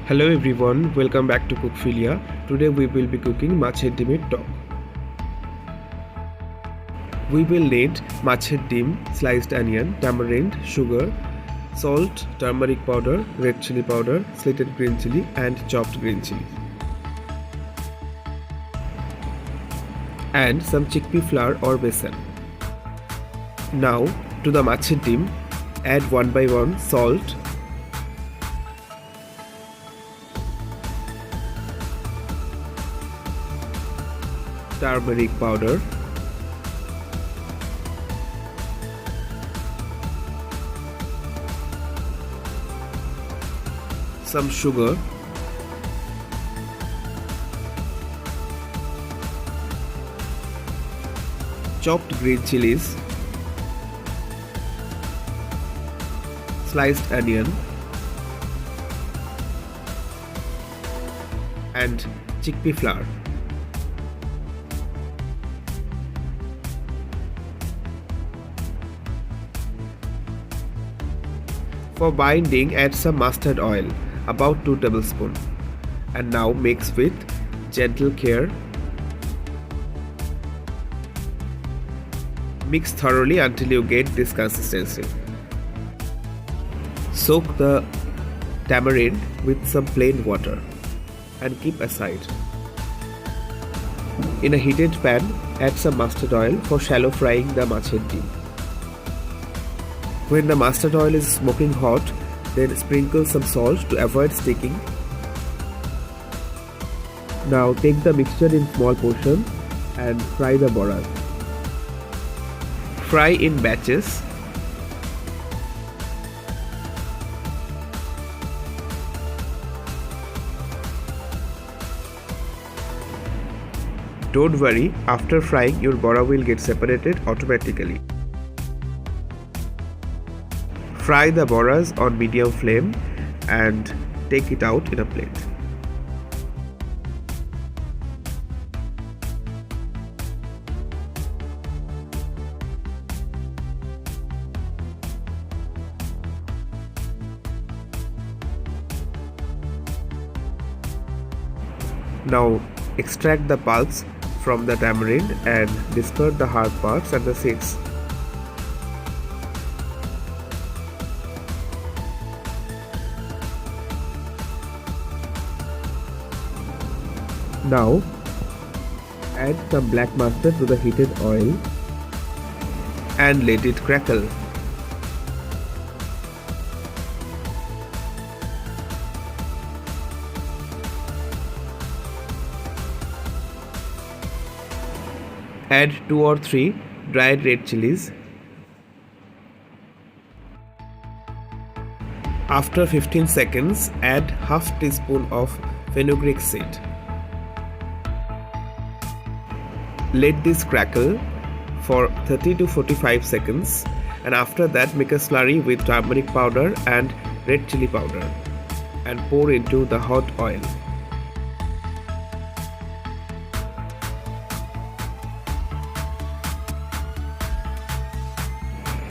Hello everyone, welcome back to Cookphilia. Today we will be cooking Macher ডিমের টক. We will need Macher ডিম, sliced onion, tamarind, sugar, salt, turmeric powder, red chili powder, slated green chili and chopped green chili. And some chickpea flour or besan. Now to the Macher ডিম, add 1 by 1 salt, turmeric powder, some sugar, chopped green chilies, sliced onion and chickpea flour. For binding, add some mustard oil, about 2 tablespoons, and now mix with gentle care. Mix thoroughly until you get this consistency. Soak the tamarind with some plain water and keep aside. In a heated pan, add some mustard oil for shallow frying the Macher ডিম. When the mustard oil is smoking hot, then sprinkle some salt to avoid sticking. Now take the mixture in small portions and fry the boras. Fry in batches. Don't worry, after frying your bora will get separated automatically. Fry the boras on medium flame and take it out in a plate. Now extract the pulps from the tamarind and discard the hard parts and the seeds. Now add some black mustard to the heated oil and let it crackle. Add 2 or 3 dried red chilies. After 15 seconds, add half teaspoon of fenugreek seed. Let this crackle for 30 to 45 seconds, and after that make a slurry with turmeric powder and red chili powder and pour into the hot oil.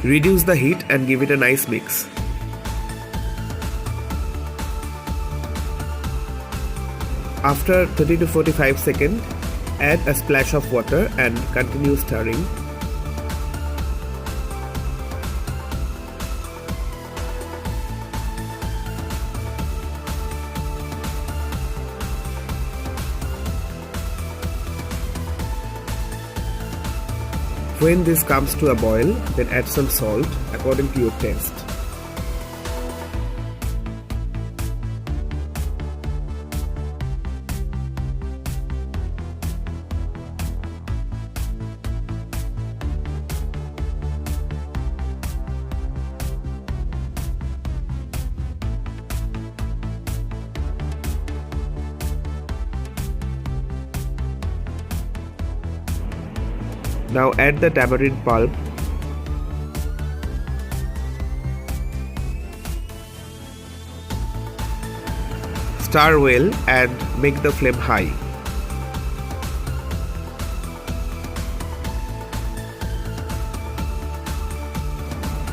Reduce the heat and give it a nice mix. After 30 to 45 seconds, add a splash of water and continue stirring. When this comes to a boil, then add some salt according to your taste. Now add the tamarind pulp. Stir well and make the flame high.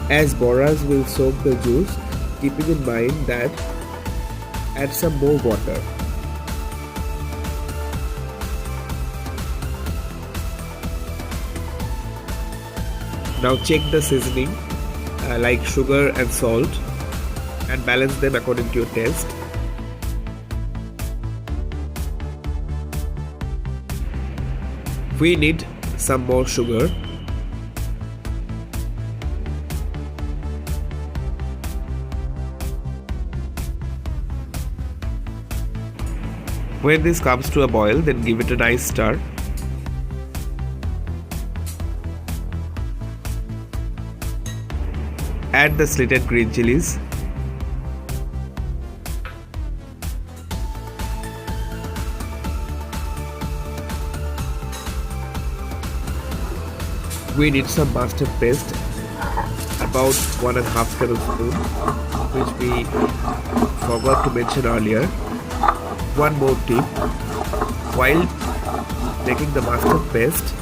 As boras will soak the juice, keeping in mind that Add some more water. Now check the seasoning like sugar and salt and balance them according to your taste. We need some more sugar. When this comes to a boil, then give it a nice stir. Add the slitted green chilies. We need some mustard paste, about 1.5 tablespoons, which we forgot to mention earlier. One more tip: while making the mustard paste,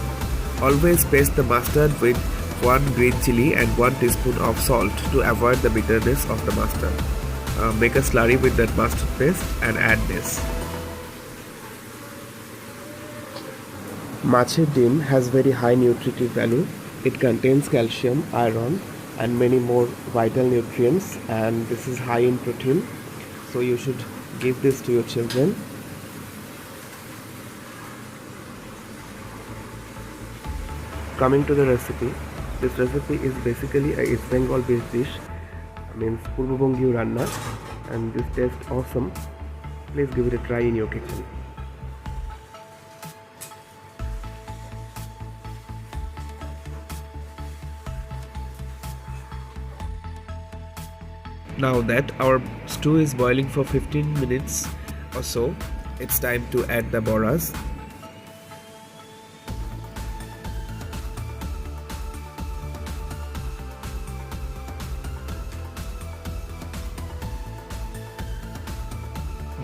always paste the mustard with 1 green chili and 1 teaspoon of salt to avoid the bitterness of the mustard. Make a slurry with that mustard paste and add this. Macher dim has very high nutritive value. It contains calcium, iron and many more vital nutrients, and this is high in protein, so you should give this to your children. Coming to the recipe, this recipe is basically a East Bengal based dish, means Purbobangio Ranna, and this tastes awesome. Please give it a try in your kitchen. Now that our stew is boiling for 15 minutes or so, it's time to add the boras.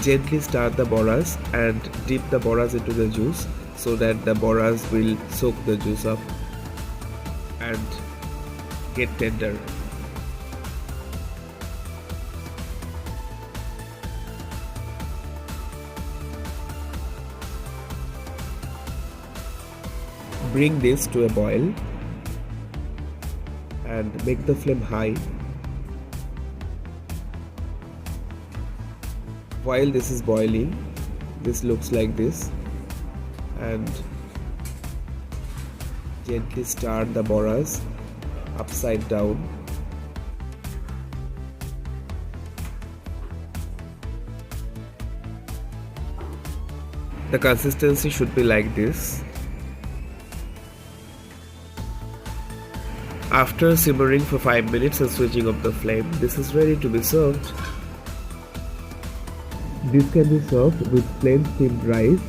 Gently stir the boras and dip the boras into the juice so that the boras will soak the juice up and get tender. Bring this to a boil and make the flame high. While this is boiling, this looks like this, and gently stir the boras upside down. The consistency should be like this. After simmering for 5 minutes and switching off the flame, this is ready to be served. This can be served with plain steamed rice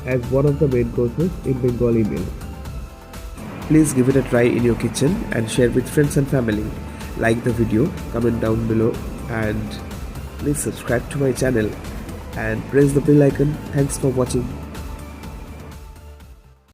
as one of the main courses in Bengali meal. Please give it a try in your kitchen and share with friends and family. Like the video, comment down below, and please subscribe to my channel and press the bell icon. Thanks for watching.